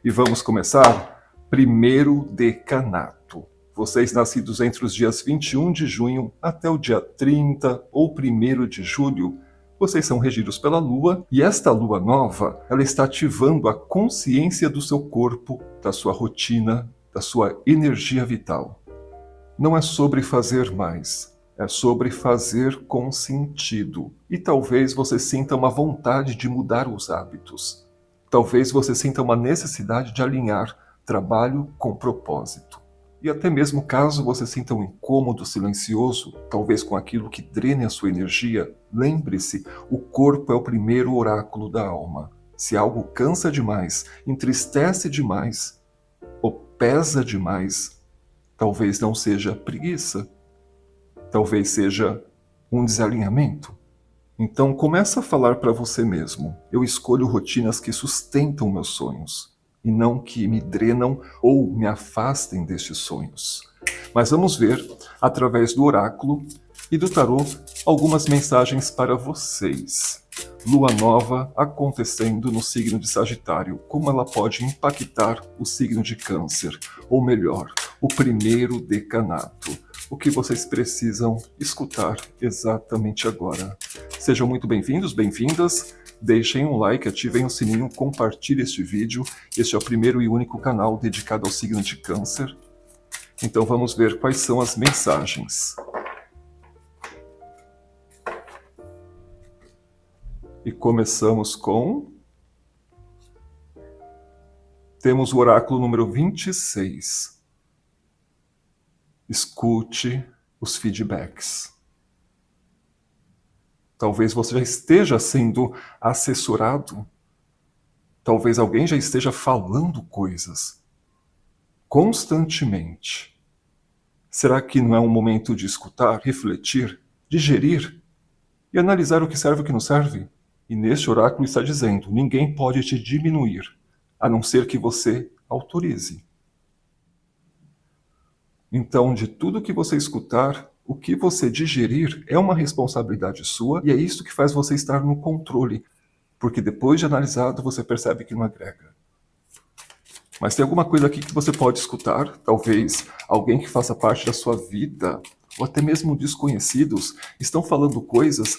E vamos começar? Primeiro decanato. Vocês nascidos entre os dias 21 de junho até o dia 30 ou 1º de julho, vocês são regidos pela Lua, e esta Lua nova, ela está ativando a consciência do seu corpo, da sua rotina, da sua energia vital. Não é sobre fazer mais, é sobre fazer com sentido. E talvez você sinta uma vontade de mudar os hábitos. Talvez você sinta uma necessidade de alinhar trabalho com propósito. E até mesmo caso você sinta um incômodo silencioso, talvez com aquilo que drene a sua energia, lembre-se, o corpo é o primeiro oráculo da alma. Se algo cansa demais, entristece demais ou pesa demais, talvez não seja preguiça, talvez seja um desalinhamento. Então começa a falar para você mesmo: eu escolho rotinas que sustentam meus sonhos e não que me drenam ou me afastem destes sonhos. Mas vamos ver, através do oráculo e do tarô, algumas mensagens para vocês. Lua nova acontecendo no signo de Sagitário, como ela pode impactar o signo de Câncer, ou melhor, o primeiro decanato. O que vocês precisam escutar exatamente agora. Sejam muito bem-vindos, bem-vindas. Deixem um like, ativem o sininho, compartilhem este vídeo. Este é o primeiro e único canal dedicado ao signo de Câncer. Então vamos ver quais são as mensagens. E começamos com... Temos o oráculo número 26. Escute os feedbacks. Talvez você já esteja sendo assessorado. Talvez alguém já esteja falando coisas constantemente. Será que não é um momento de escutar, refletir, digerir e analisar o que serve e o que não serve? E neste oráculo está dizendo: ninguém pode te diminuir, a não ser que você autorize. Então, de tudo que você escutar, o que você digerir é uma responsabilidade sua, e é isso que faz você estar no controle, porque depois de analisado você percebe que não agrega. Mas tem alguma coisa aqui que você pode escutar, talvez alguém que faça parte da sua vida, ou até mesmo desconhecidos, estão falando coisas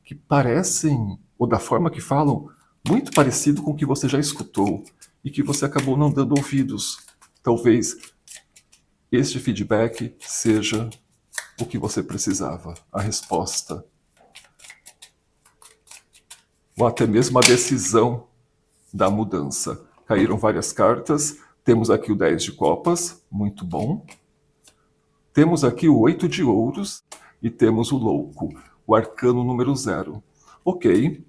que parecem, ou da forma que falam, muito parecido com o que você já escutou, e que você acabou não dando ouvidos. Talvez este feedback seja o que você precisava, a resposta. Ou até mesmo a decisão da mudança. Caíram várias cartas. Temos aqui o 10 de copas, muito bom. Temos aqui o 8 de ouros e temos o louco, o arcano número 0. Ok,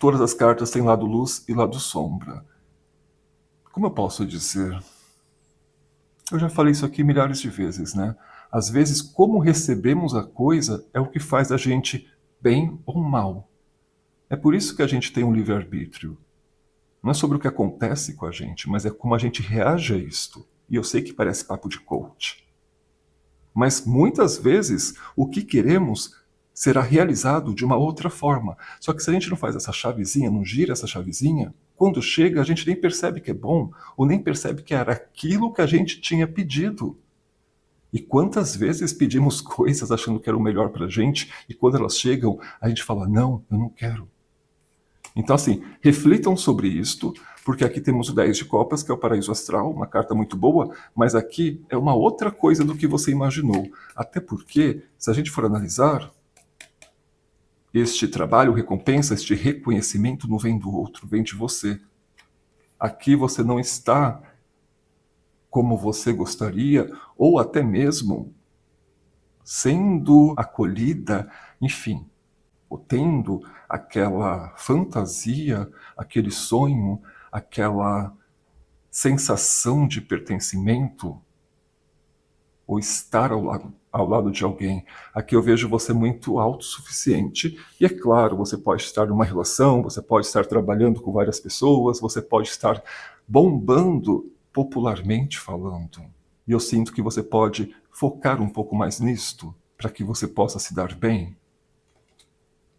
todas as cartas têm lado luz e lado sombra. Como eu posso dizer? Eu já falei isso aqui milhares de vezes, né? Às vezes, como recebemos a coisa é o que faz a gente bem ou mal. É por isso que a gente tem um livre-arbítrio. Não é sobre o que acontece com a gente, mas é como a gente reage a isto. E eu sei que parece papo de coach. Mas muitas vezes, o que queremos será realizado de uma outra forma. Só que se a gente não faz essa chavezinha, não gira essa chavezinha, quando chega a gente nem percebe que é bom, ou nem percebe que era aquilo que a gente tinha pedido. E quantas vezes pedimos coisas achando que era o melhor pra gente, e quando elas chegam, a gente fala: não, eu não quero. Então assim, reflitam sobre isto, porque aqui temos o 10 de copas, que é o paraíso astral, uma carta muito boa, mas aqui é uma outra coisa do que você imaginou. Até porque, se a gente for analisar, este trabalho, recompensa, este reconhecimento não vem do outro, vem de você. Aqui você não está como você gostaria, ou até mesmo sendo acolhida, enfim, ou tendo aquela fantasia, aquele sonho, aquela sensação de pertencimento, ou estar ao lado de alguém. Aqui eu vejo você muito autossuficiente, e é claro, você pode estar numa relação, você pode estar trabalhando com várias pessoas, você pode estar bombando, popularmente falando. E eu sinto que você pode focar um pouco mais nisto, para que você possa se dar bem.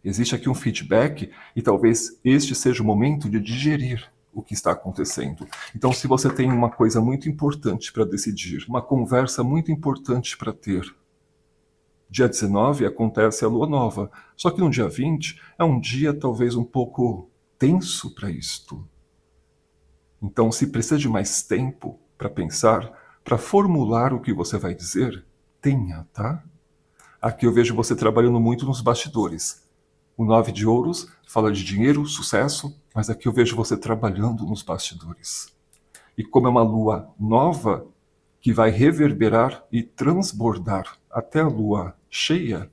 Existe aqui um feedback, e talvez este seja o momento de digerir. o que está acontecendo. Então, se você tem uma coisa muito importante para decidir, uma conversa muito importante para ter, dia 19 acontece a lua nova, só que no dia 20 é um dia talvez um pouco tenso para isto. Então, se precisa de mais tempo para pensar, para formular o que você vai dizer, tenha, tá? Aqui eu vejo você trabalhando muito nos bastidores. O 9 de ouros fala de dinheiro, sucesso, mas aqui eu vejo você trabalhando nos bastidores. E como é uma lua nova, que vai reverberar e transbordar até a lua cheia,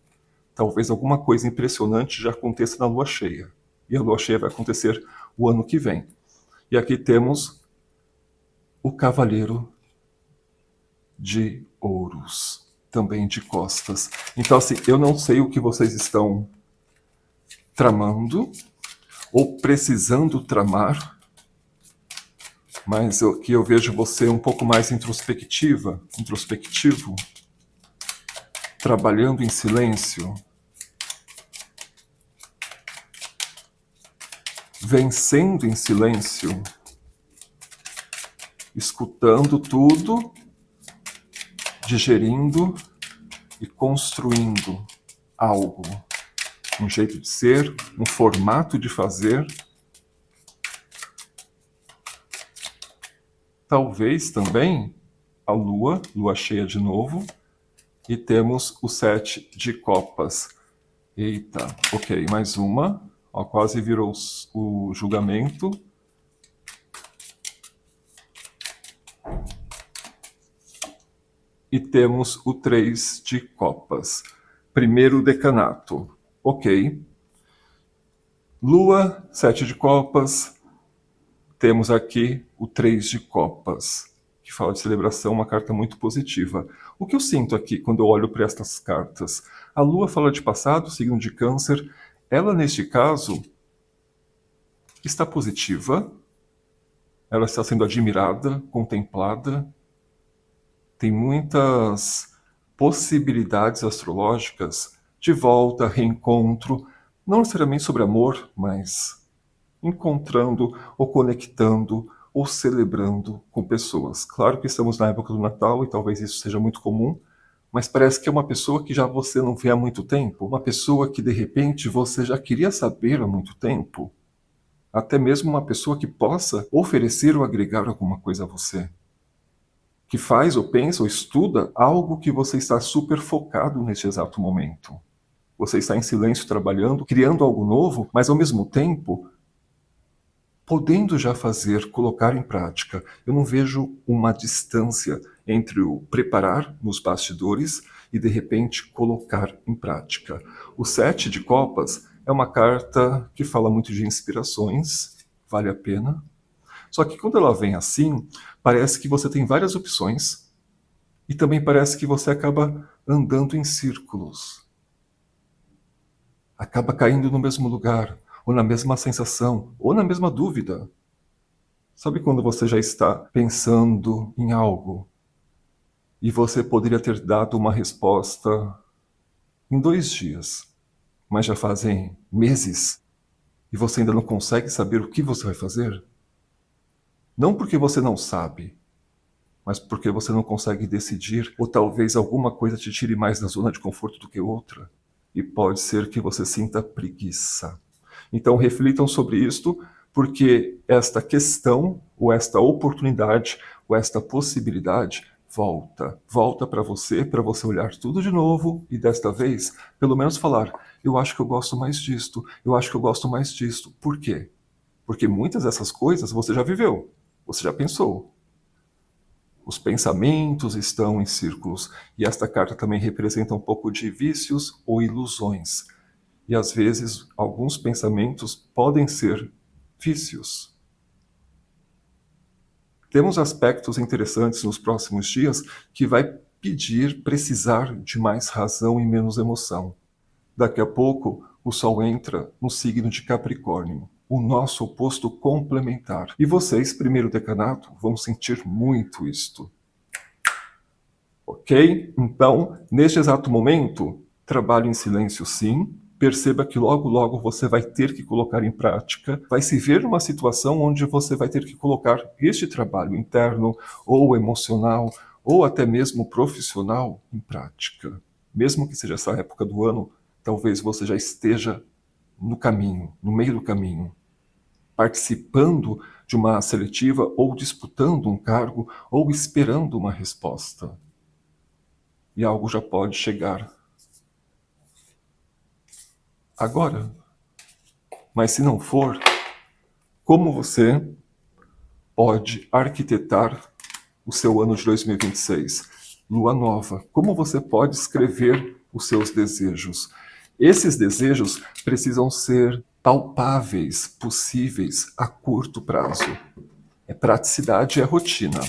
talvez alguma coisa impressionante já aconteça na lua cheia. E a lua cheia vai acontecer o ano que vem. E aqui temos o cavaleiro de ouros, também de costas. Então, assim, eu não sei o que vocês estão tramando ou precisando tramar, mas aqui eu vejo você um pouco mais introspectivo, trabalhando em silêncio, vencendo em silêncio, escutando tudo, digerindo e construindo algo. Um jeito de ser, um formato de fazer. Talvez também a lua cheia de novo, e temos o 7 de copas. Eita, ok, mais uma. Ó, quase virou o julgamento. E temos o 3 de copas. Primeiro decanato. Ok. Lua, 7 de copas. Temos aqui o 3 de copas, que fala de celebração, uma carta muito positiva. O que eu sinto aqui quando eu olho para estas cartas? A Lua fala de passado, signo de Câncer. Ela, neste caso, está positiva. Ela está sendo admirada, contemplada. Tem muitas possibilidades astrológicas de volta, reencontro, não necessariamente sobre amor, mas encontrando ou conectando ou celebrando com pessoas. Claro que estamos na época do Natal e talvez isso seja muito comum, mas parece que é uma pessoa que já você não vê há muito tempo, uma pessoa que de repente você já queria saber há muito tempo, até mesmo uma pessoa que possa oferecer ou agregar alguma coisa a você, que faz ou pensa ou estuda algo que você está super focado neste exato momento. Você está em silêncio trabalhando, criando algo novo, mas ao mesmo tempo podendo já fazer, colocar em prática. Eu não vejo uma distância entre o preparar nos bastidores e, de repente, colocar em prática. O 7 de copas é uma carta que fala muito de inspirações, vale a pena. Só que quando ela vem assim, parece que você tem várias opções e também parece que você acaba andando em círculos. Acaba caindo no mesmo lugar, ou na mesma sensação, ou na mesma dúvida. Sabe quando você já está pensando em algo e você poderia ter dado uma resposta em 2 dias, mas já fazem meses e você ainda não consegue saber o que você vai fazer? Não porque você não sabe, mas porque você não consegue decidir, ou talvez alguma coisa te tire mais da zona de conforto do que outra. E pode ser que você sinta preguiça. Então reflitam sobre isto, porque esta questão, ou esta oportunidade, ou esta possibilidade volta para você olhar tudo de novo e desta vez, pelo menos falar, eu acho que eu gosto mais disto, eu acho que eu gosto mais disto. Por quê? Porque muitas dessas coisas você já viveu, você já pensou. Os pensamentos estão em círculos, e esta carta também representa um pouco de vícios ou ilusões. E às vezes, alguns pensamentos podem ser vícios. Temos aspectos interessantes nos próximos dias que vai precisar de mais razão e menos emoção. Daqui a pouco, o Sol entra no signo de Capricórnio, o nosso oposto complementar. E vocês, primeiro decanato, vão sentir muito isto. Ok? Então, neste exato momento, trabalho em silêncio sim, Perceba que logo, logo você vai ter que colocar em prática, vai se ver numa situação onde você vai ter que colocar este trabalho interno, ou emocional, ou até mesmo profissional em prática. Mesmo que seja essa época do ano, talvez você já esteja no caminho, no meio do caminho, participando de uma seletiva, ou disputando um cargo, ou esperando uma resposta. E algo já pode chegar agora. Mas se não for, como você pode arquitetar o seu ano de 2026? Lua nova. Como você pode escrever os seus desejos? Esses desejos precisam ser palpáveis, possíveis a curto prazo. É praticidade, é rotina.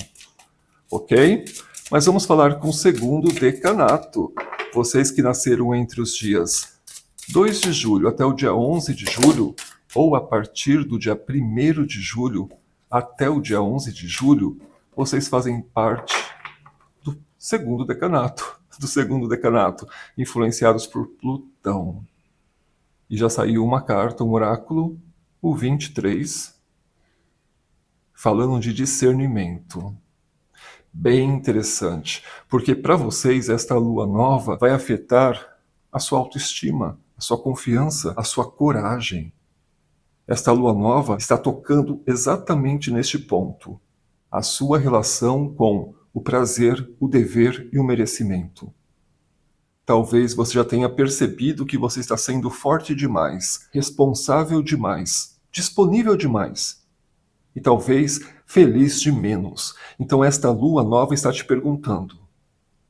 Ok? Mas vamos falar com o segundo decanato. Vocês que nasceram entre os dias 2 de julho até o dia 11 de julho, ou a partir do dia 1º de julho até o dia 11 de julho, vocês fazem parte do segundo decanato, influenciados por Plutão. E já saiu uma carta, um oráculo, o 23, falando de discernimento. Bem interessante, porque para vocês esta lua nova vai afetar a sua autoestima, a sua confiança, a sua coragem. Esta lua nova está tocando exatamente neste ponto, a sua relação com o prazer, o dever e o merecimento. Talvez você já tenha percebido que você está sendo forte demais, responsável demais, disponível demais. E talvez feliz de menos. Então esta lua nova está te perguntando: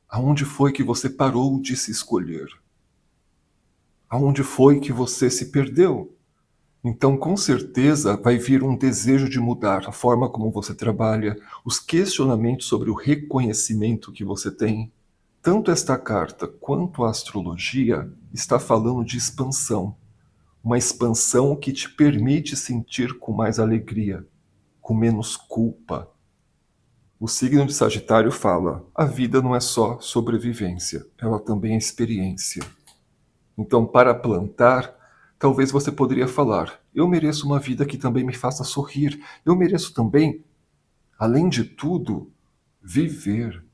aonde foi que você parou de se escolher? Aonde foi que você se perdeu? Então, com certeza, vai vir um desejo de mudar a forma como você trabalha, os questionamentos sobre o reconhecimento que você tem. Tanto esta carta quanto a astrologia está falando de expansão. Uma expansão que te permite sentir com mais alegria, com menos culpa. O signo de Sagitário fala: a vida não é só sobrevivência, ela também é experiência. Então, para plantar, talvez você poderia falar: eu mereço uma vida que também me faça sorrir. Eu mereço também, além de tudo, viver.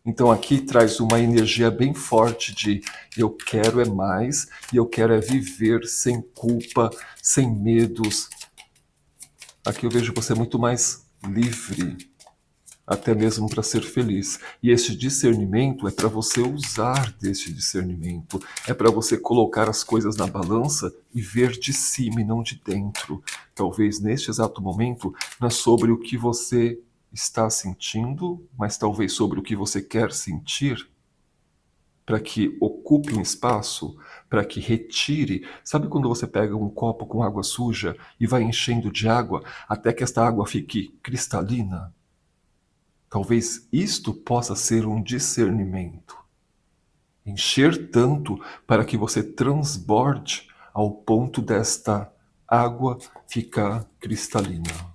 Então aqui traz uma energia bem forte de eu quero é mais, e eu quero é viver sem culpa, sem medos. Aqui eu vejo você muito mais livre, até mesmo para ser feliz. E esse discernimento é para você usar desse discernimento. É para você colocar as coisas na balança e ver de cima e não de dentro. Talvez neste exato momento não é sobre o que você está sentindo, mas talvez sobre o que você quer sentir, para que ocupe um espaço, para que retire. Sabe quando você pega um copo com água suja e vai enchendo de água até que esta água fique cristalina? Talvez isto possa ser um discernimento. Encher tanto para que você transborde ao ponto desta água ficar cristalina.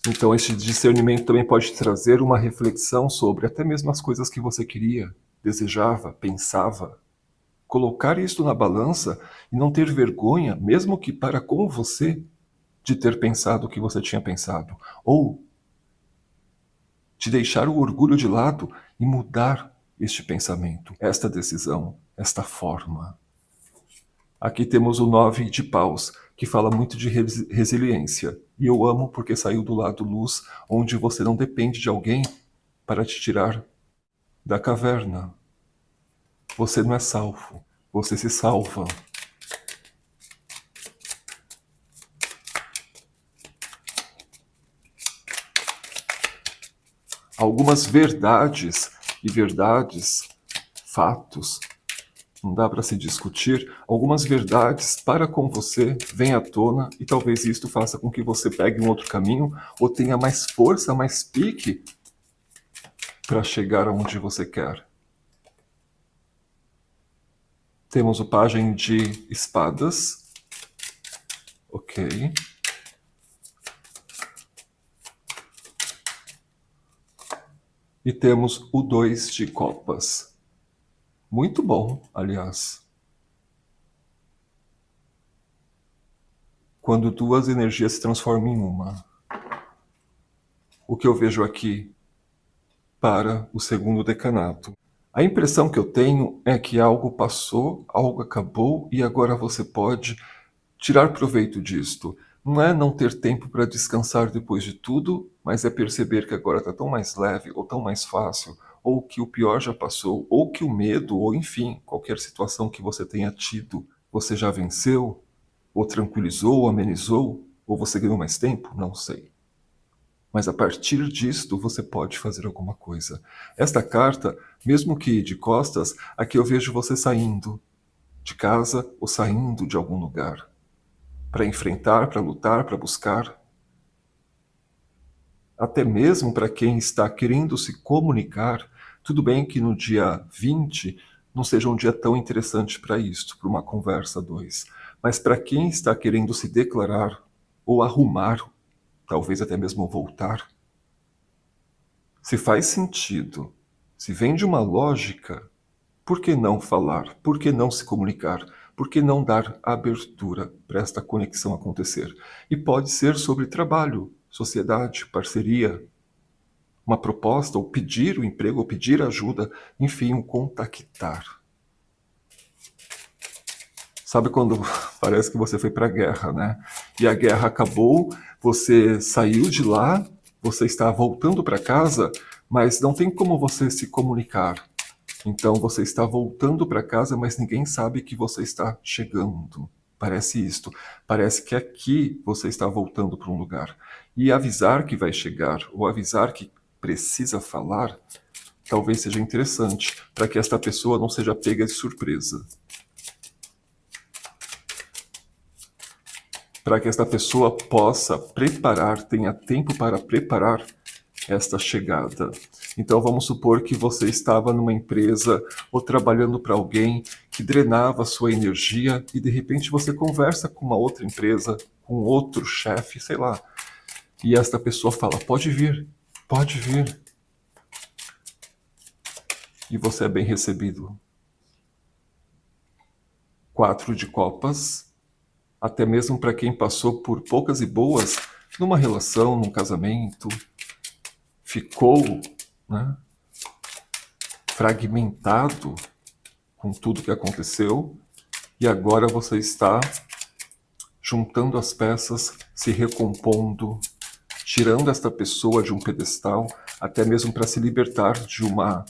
Então este discernimento também pode trazer uma reflexão sobre até mesmo as coisas que você queria, desejava, pensava. Colocar isto na balança e não ter vergonha, mesmo que para com você, de ter pensado o que você tinha pensado. Ou de deixar o orgulho de lado e mudar este pensamento, esta decisão, esta forma. Aqui temos o 9 de paus, que fala muito de resiliência. E eu amo porque saiu do lado luz, onde você não depende de alguém para te tirar da caverna. Você não é salvo, você se salva. Algumas verdades e verdades, fatos, não dá para se discutir, algumas verdades para com você vêm à tona e talvez isto faça com que você pegue um outro caminho ou tenha mais força, mais pique para chegar aonde você quer. Temos o pajem de espadas, ok. E temos o 2 de copas. Muito bom, aliás. Quando duas energias se transformam em uma. O que eu vejo aqui para o segundo decanato. A impressão que eu tenho é que algo passou, algo acabou e agora você pode tirar proveito disto. Não é não ter tempo para descansar depois de tudo, mas é perceber que agora está tão mais leve ou tão mais fácil, ou que o pior já passou, ou que o medo, ou enfim, qualquer situação que você tenha tido, você já venceu, ou tranquilizou, ou amenizou, ou você ganhou mais tempo, não sei. Mas a partir disto você pode fazer alguma coisa. Esta carta, mesmo que de costas, aqui eu vejo você saindo de casa ou saindo de algum lugar. Para enfrentar, para lutar, para buscar. Até mesmo para quem está querendo se comunicar, tudo bem que no dia 20 não seja um dia tão interessante para isto, para uma conversa a dois. Mas para quem está querendo se declarar ou arrumar, talvez até mesmo voltar, se faz sentido, se vem de uma lógica, por que não falar? Por que não se comunicar? Por que não dar abertura para esta conexão acontecer? E pode ser sobre trabalho, sociedade, parceria, uma proposta, ou pedir o emprego, ou pedir ajuda, enfim, um contactar. Sabe quando parece que você foi para a guerra, né? E a guerra acabou, você saiu de lá, você está voltando para casa, mas não tem como você se comunicar. Então você está voltando para casa, mas ninguém sabe que você está chegando. Parece isto. Parece que aqui você está voltando para um lugar. E avisar que vai chegar, ou avisar que precisa falar, talvez seja interessante, para que esta pessoa não seja pega de surpresa. Para que esta pessoa possa preparar, tenha tempo para preparar esta chegada. Então vamos supor que você estava numa empresa ou trabalhando para alguém que drenava a sua energia e de repente você conversa com uma outra empresa, com outro chefe, sei lá, e esta pessoa fala, pode vir, pode vir. E você é bem recebido. 4 de copas, até mesmo para quem passou por poucas e boas numa relação, num casamento, ficou, né, fragmentado com tudo que aconteceu e agora você está juntando as peças, se recompondo, tirando esta pessoa de um pedestal, até mesmo para se libertar de uma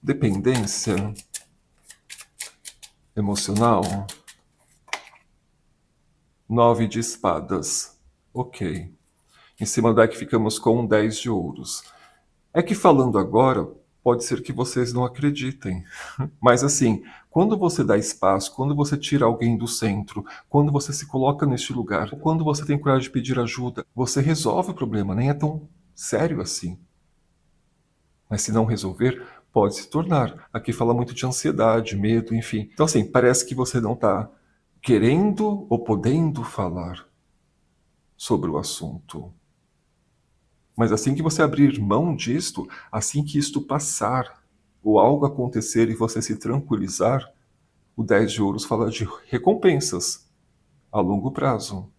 dependência emocional. 9 de espadas. Ok. Em cima do deck ficamos com 10 de ouros. É que falando agora, pode ser que vocês não acreditem. Mas assim, quando você dá espaço, quando você tira alguém do centro, quando você se coloca neste lugar, quando você tem coragem de pedir ajuda, você resolve o problema, nem é tão sério assim. Mas se não resolver, pode se tornar. Aqui fala muito de ansiedade, medo, enfim. Então assim, parece que você não está querendo ou podendo falar sobre o assunto. Mas assim que você abrir mão disto, assim que isto passar, ou algo acontecer e você se tranquilizar, o 10 de ouros fala de recompensas a longo prazo.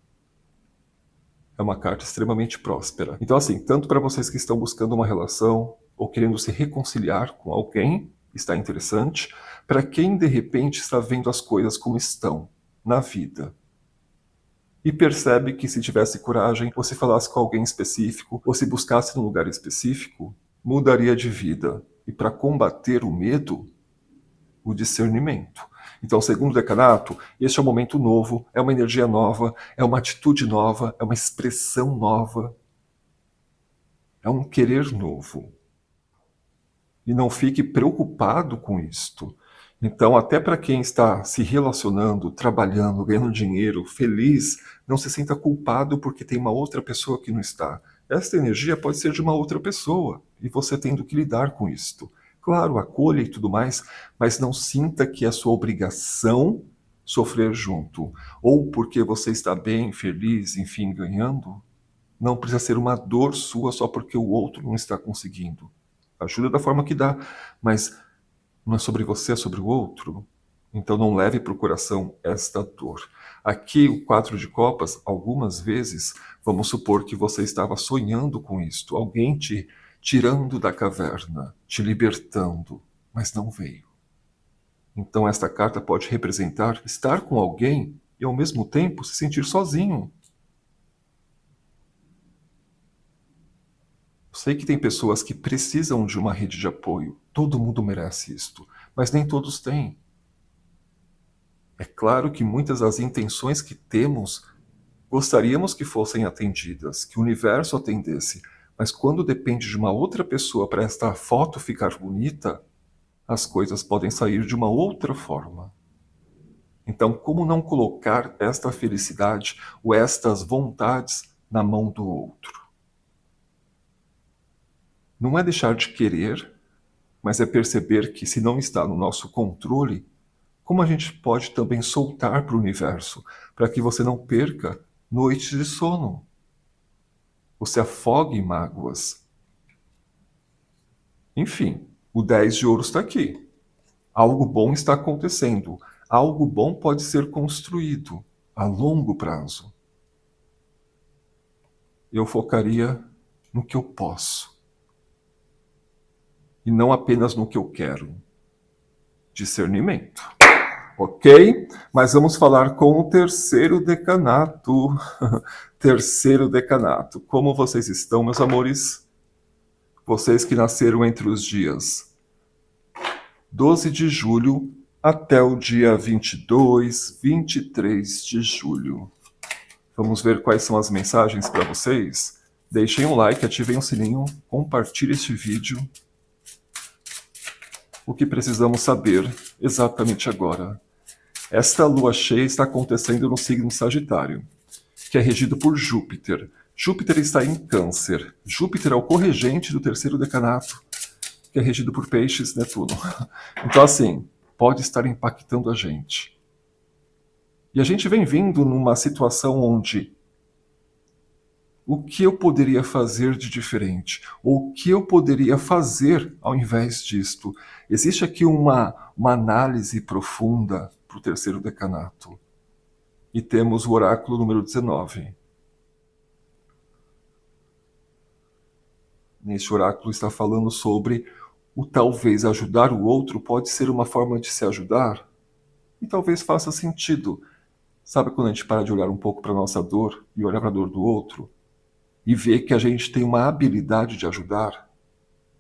É uma carta extremamente próspera. Então assim, tanto para vocês que estão buscando uma relação ou querendo se reconciliar com alguém, está interessante. Para quem de repente está vendo as coisas como estão na vida, e percebe que se tivesse coragem, ou se falasse com alguém específico, ou se buscasse num lugar específico, mudaria de vida. E para combater o medo, o discernimento. Então, segundo o decanato, este é um momento novo, é uma energia nova, é uma atitude nova, é uma expressão nova, é um querer novo. E não fique preocupado com isto. Então, até para quem está se relacionando, trabalhando, ganhando dinheiro, feliz, não se sinta culpado porque tem uma outra pessoa que não está. Esta energia pode ser de uma outra pessoa e você tendo que lidar com isto. Claro, acolha e tudo mais, mas não sinta que é sua obrigação sofrer junto. Ou porque você está bem, feliz, enfim, ganhando, Não precisa ser uma dor sua só porque o outro não está conseguindo. Ajuda da forma que dá, mas não é sobre você, é sobre o outro. Então não leve para o coração esta dor. Aqui, o 4 de copas, algumas vezes, vamos supor que você estava sonhando com isto, alguém te tirando da caverna, te libertando, mas não veio. Então esta carta pode representar estar com alguém e ao mesmo tempo se sentir sozinho. Sei que tem pessoas que precisam de uma rede de apoio. Todo mundo merece isto, mas nem todos têm. É claro que muitas das intenções que temos gostaríamos que fossem atendidas, que o universo atendesse, mas quando depende de uma outra pessoa para esta foto ficar bonita, as coisas podem sair de uma outra forma. Então, como não colocar esta felicidade ou estas vontades na mão do outro? Não é deixar de querer, mas é perceber que se não está no nosso controle, como a gente pode também soltar para o universo, para que você não perca noites de sono. Você afogue em mágoas. Enfim, o 10 de ouros está aqui. Algo bom está acontecendo. Algo bom pode ser construído a longo prazo. Eu focaria no que eu posso. E não apenas no que eu quero. Discernimento. Ok? Mas vamos falar com o terceiro decanato. Terceiro decanato. Como vocês estão, meus amores? Vocês que nasceram entre os dias 12 de julho até o dia 22, 23 de julho. Vamos ver quais são as mensagens para vocês? Deixem um like, ativem o sininho, compartilhem este vídeo. O que precisamos saber exatamente agora? Esta lua cheia está acontecendo no signo Sagitário, que é regido por Júpiter. Júpiter está em Câncer. Júpiter é o corregente do terceiro decanato, que é regido por Peixes, Netuno. Então, assim, pode estar impactando a gente. E a gente vem vindo numa situação onde o que eu poderia fazer de diferente? Ou o que eu poderia fazer ao invés disto? Existe aqui uma análise profunda para o terceiro decanato. E temos o oráculo número 19. Neste oráculo está falando sobre o talvez ajudar o outro pode ser uma forma de se ajudar. E talvez faça sentido. Sabe quando a gente para de olhar um pouco para a nossa dor e olhar para a dor do outro? E ver que a gente tem uma habilidade de ajudar,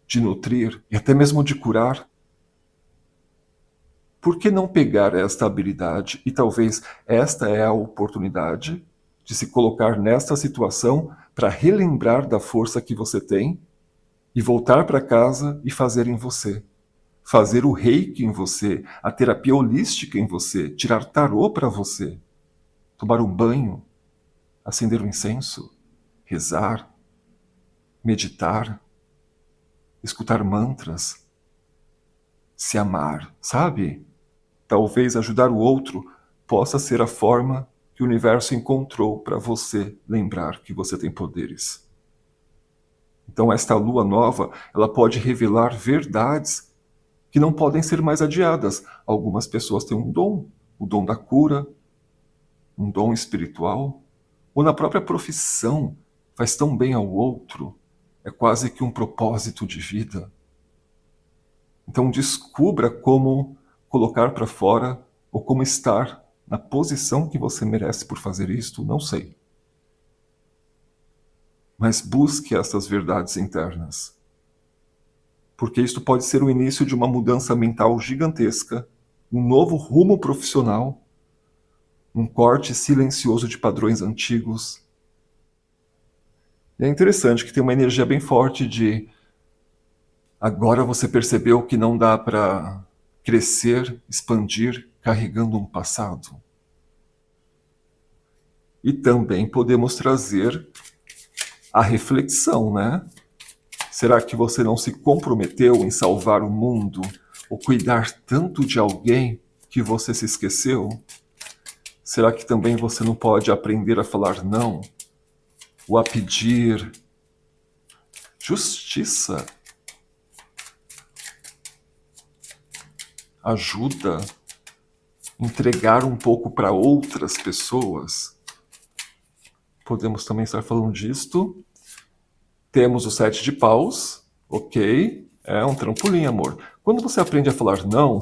de nutrir e até mesmo de curar? Por que não pegar esta habilidade e talvez esta é a oportunidade de se colocar nesta situação para relembrar da força que você tem e voltar para casa e fazer em você. Fazer o reiki em você, a terapia holística em você, tirar tarô para você, tomar um banho, acender um incenso, rezar, meditar, escutar mantras, se amar, sabe? Talvez ajudar o outro possa ser a forma que o universo encontrou para você lembrar que você tem poderes. Então esta lua nova, ela pode revelar verdades que não podem ser mais adiadas. Algumas pessoas têm um dom, o dom da cura, um dom espiritual, ou na própria profissão, faz tão bem ao outro, é quase que um propósito de vida. Então descubra como colocar para fora ou como estar na posição que você merece por fazer isto, não sei. Mas busque essas verdades internas. Porque isto pode ser o início de uma mudança mental gigantesca, um novo rumo profissional, um corte silencioso de padrões antigos. E é interessante que tem uma energia bem forte de agora você percebeu que não dá para crescer, expandir, carregando um passado. E também podemos trazer a reflexão, né? Será que você não se comprometeu em salvar o mundo ou cuidar tanto de alguém que você se esqueceu? Será que também você não pode aprender a falar não? ou a pedir justiça, ajuda, entregar um pouco para outras pessoas. Podemos também estar falando disto. Temos o 7 de paus, ok? É um trampolim, amor. Quando você aprende a falar não,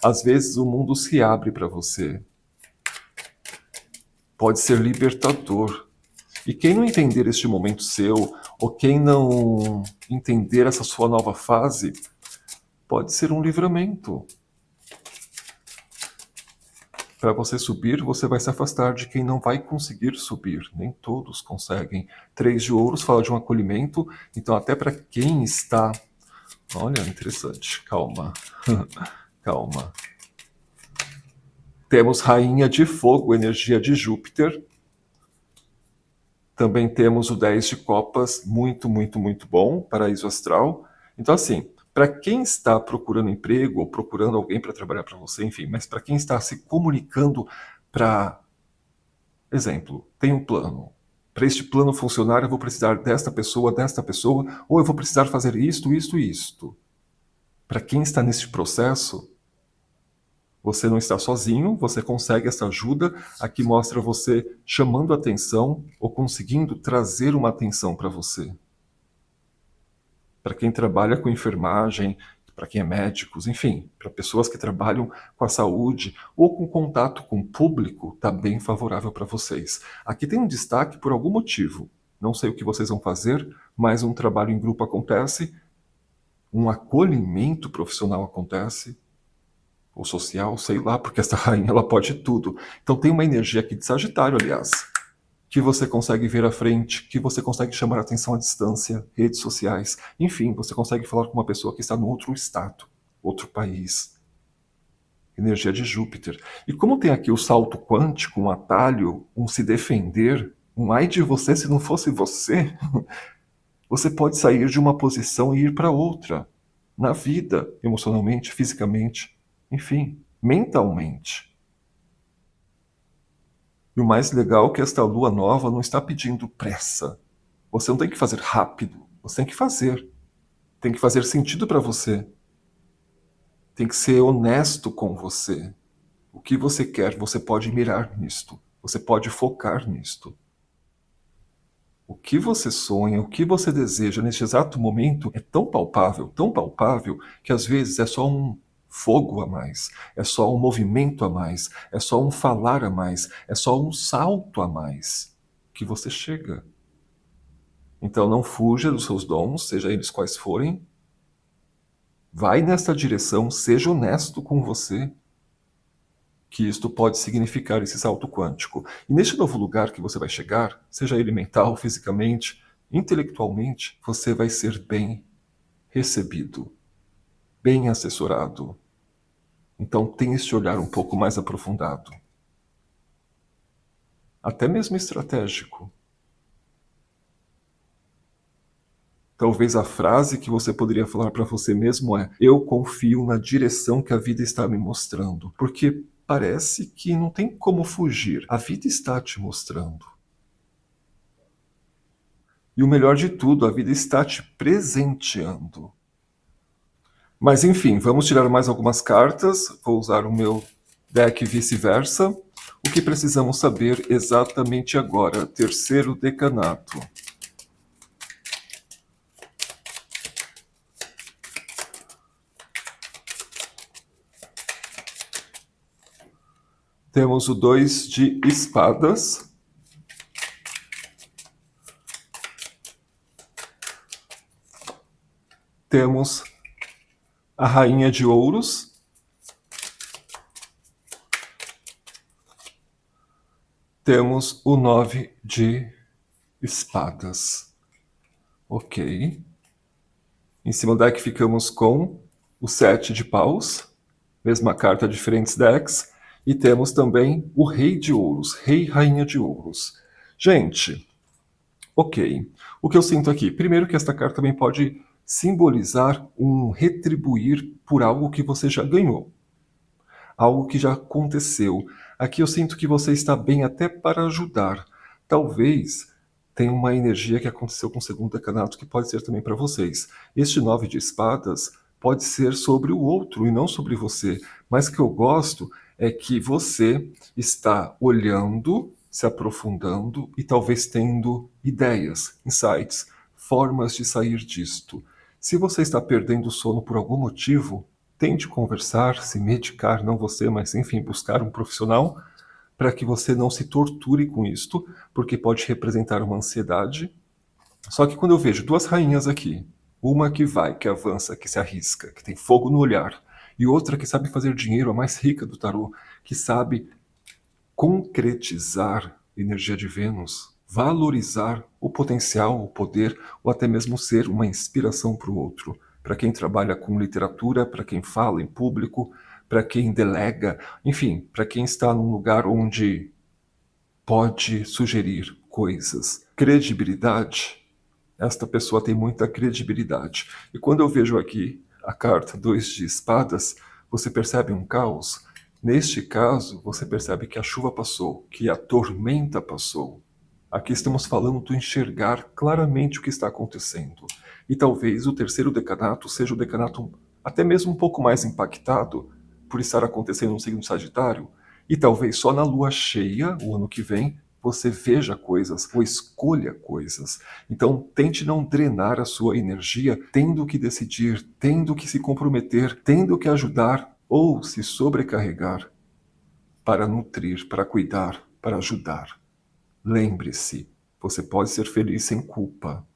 às vezes o mundo se abre para você. Pode ser libertador. E quem não entender este momento seu, ou quem não entender essa sua nova fase, pode ser um livramento. Para você subir, você vai se afastar de quem não vai conseguir subir. Nem todos conseguem. 3 de ouros fala de um acolhimento, então até para quem está... Olha, interessante. Calma. Calma. Temos Rainha de Fogo, energia de Júpiter. Também temos o 10 de copas, muito, muito, muito bom, paraíso astral. Então, assim, para quem está procurando emprego ou procurando alguém para trabalhar para você, enfim, mas para quem está se comunicando para... Exemplo, tem um plano. Para este plano funcionar, eu vou precisar desta pessoa, ou eu vou precisar fazer isto, isto e isto. Para quem está neste processo, você não está sozinho, você consegue essa ajuda. Aqui mostra você chamando atenção ou conseguindo trazer uma atenção para você. Para quem trabalha com enfermagem, para quem é médicos, enfim, para pessoas que trabalham com a saúde ou com contato com o público, está bem favorável para vocês. Aqui tem um destaque por algum motivo. Não sei o que vocês vão fazer, mas um trabalho em grupo acontece, um acolhimento profissional acontece, ou social, sei lá, porque essa rainha ela pode tudo. Então tem uma energia aqui de Sagitário, aliás, que você consegue ver à frente, que você consegue chamar a atenção à distância, redes sociais, enfim, você consegue falar com uma pessoa que está no outro estado, outro país. Energia de Júpiter. E como tem aqui o salto quântico, um atalho, um se defender, um ai de você se não fosse você, você pode sair de uma posição e ir para outra, na vida, emocionalmente, fisicamente, enfim, mentalmente. E o mais legal é que esta lua nova não está pedindo pressa. Você não tem que fazer rápido, você tem que fazer. Tem que fazer sentido para você. Tem que ser honesto com você. O que você quer, você pode mirar nisto. Você pode focar nisto. O que você sonha, o que você deseja neste exato momento é tão palpável, que às vezes é só um fogo a mais, é só um movimento a mais, é só um falar a mais, é só um salto a mais que você chega. Então não fuja dos seus dons, seja eles quais forem. Vai nesta direção, seja honesto com você, que isto pode significar esse salto quântico. E neste novo lugar que você vai chegar, seja ele mental, fisicamente, intelectualmente, você vai ser bem recebido, bem assessorado. Então tenha esse olhar um pouco mais aprofundado. Até mesmo estratégico. Talvez a frase que você poderia falar para você mesmo é: eu confio na direção que a vida está me mostrando. Porque parece que não tem como fugir. A vida está te mostrando. E o melhor de tudo, a vida está te presenteando. Mas enfim, vamos tirar mais algumas cartas. Vou usar o meu deck vice-versa. O que precisamos saber exatamente agora? Terceiro decanato. Temos o 2 de espadas. Temos a rainha de ouros. Temos o 9 de espadas. Ok. Em cima do deck ficamos com o 7 de paus. Mesma carta, diferentes decks. E temos também o rei de ouros, rei e rainha de ouros. Gente, ok. O que eu sinto aqui? Primeiro que esta carta também pode simbolizar um retribuir por algo que você já ganhou. Algo que já aconteceu. Aqui eu sinto que você está bem até para ajudar. Talvez tem uma energia que aconteceu com o segundo decanato que pode ser também para vocês. Este 9 de espadas pode ser sobre o outro e não sobre você. Mas o que eu gosto é que você está olhando, se aprofundando e talvez tendo ideias, insights, formas de sair disto. Se você está perdendo o sono por algum motivo, tente conversar, se medicar, não você, mas enfim, buscar um profissional para que você não se torture com isto, porque pode representar uma ansiedade. Só que quando eu vejo duas rainhas aqui, uma que vai, que avança, que se arrisca, que tem fogo no olhar, e outra que sabe fazer dinheiro, a mais rica do tarô, que sabe concretizar energia de Vênus, valorizar o potencial, o poder, ou até mesmo ser uma inspiração para o outro. Para quem trabalha com literatura, para quem fala em público, para quem delega, enfim, para quem está num lugar onde pode sugerir coisas. Credibilidade. Esta pessoa tem muita credibilidade. E quando eu vejo aqui a carta 2 de espadas, você percebe um caos? Neste caso, você percebe que a chuva passou, que a tormenta passou. Aqui estamos falando do enxergar claramente o que está acontecendo. E talvez o terceiro decanato seja o decanato até mesmo um pouco mais impactado por estar acontecendo no signo Sagitário. E talvez só na lua cheia, o ano que vem, você veja coisas ou escolha coisas. Então, tente não drenar a sua energia tendo que decidir, tendo que se comprometer, tendo que ajudar ou se sobrecarregar para nutrir, para cuidar, para ajudar. Lembre-se, você pode ser feliz sem culpa.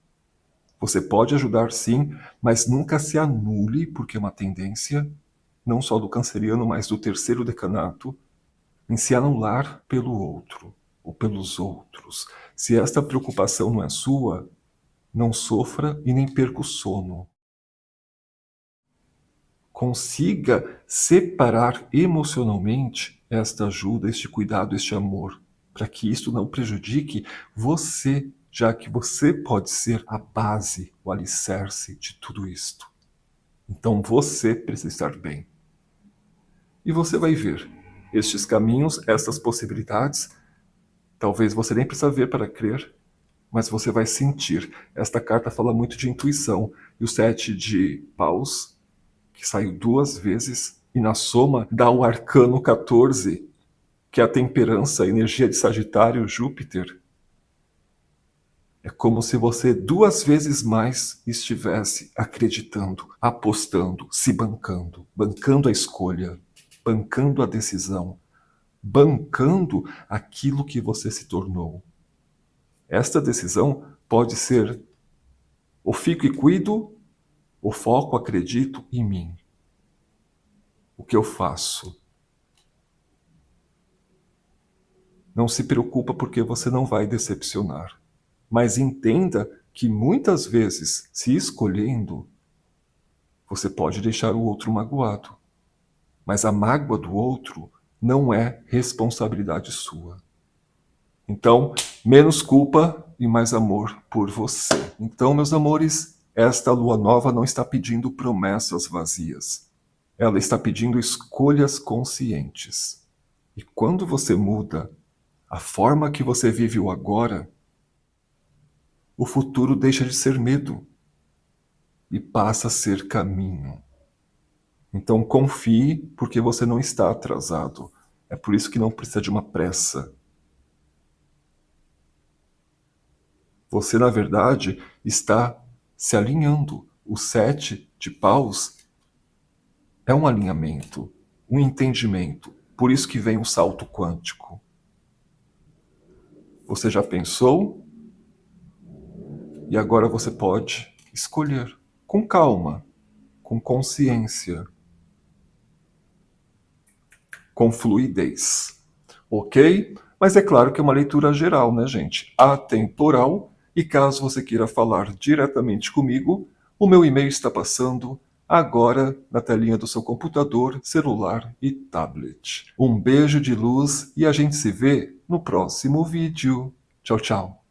Você pode ajudar sim, mas nunca se anule, porque é uma tendência, não só do canceriano, mas do terceiro decanato, em se anular pelo outro ou pelos outros. Se esta preocupação não é sua, não sofra e nem perca o sono. Consiga separar emocionalmente esta ajuda, este cuidado, este amor, para que isto não prejudique você, já que você pode ser a base, o alicerce de tudo isto. Então você precisa estar bem. E você vai ver estes caminhos, estas possibilidades. Talvez você nem precisa ver para crer, mas você vai sentir. Esta carta fala muito de intuição. E o 7 de paus, que saiu 2 vezes, e na soma dá o arcano 14, que é a temperança, a energia de Sagitário, Júpiter. É como se você 2 vezes mais estivesse acreditando, apostando, se bancando, bancando a escolha, bancando a decisão, bancando aquilo que você se tornou. Esta decisão pode ser ou fico e cuido, ou foco, acredito em mim. O que eu faço? Não se preocupa porque você não vai decepcionar. Mas entenda que muitas vezes, se escolhendo, você pode deixar o outro magoado. Mas a mágoa do outro não é responsabilidade sua. Então, menos culpa e mais amor por você. Então, meus amores, esta lua nova não está pedindo promessas vazias. Ela está pedindo escolhas conscientes. E quando você muda a forma que você vive o agora, o futuro deixa de ser medo e passa a ser caminho. Então confie, porque você não está atrasado. É por isso que não precisa de uma pressa. Você, na verdade, está se alinhando. O 7 de paus é um alinhamento, um entendimento. Por isso que vem o salto quântico. Você já pensou? E agora você pode escolher com calma, com consciência, com fluidez. Ok? Mas é claro que é uma leitura geral, né, gente? Atemporal. E caso você queira falar diretamente comigo, o meu e-mail está passando agora na telinha do seu computador, celular e tablet. Um beijo de luz e a gente se vê no próximo vídeo. Tchau, tchau.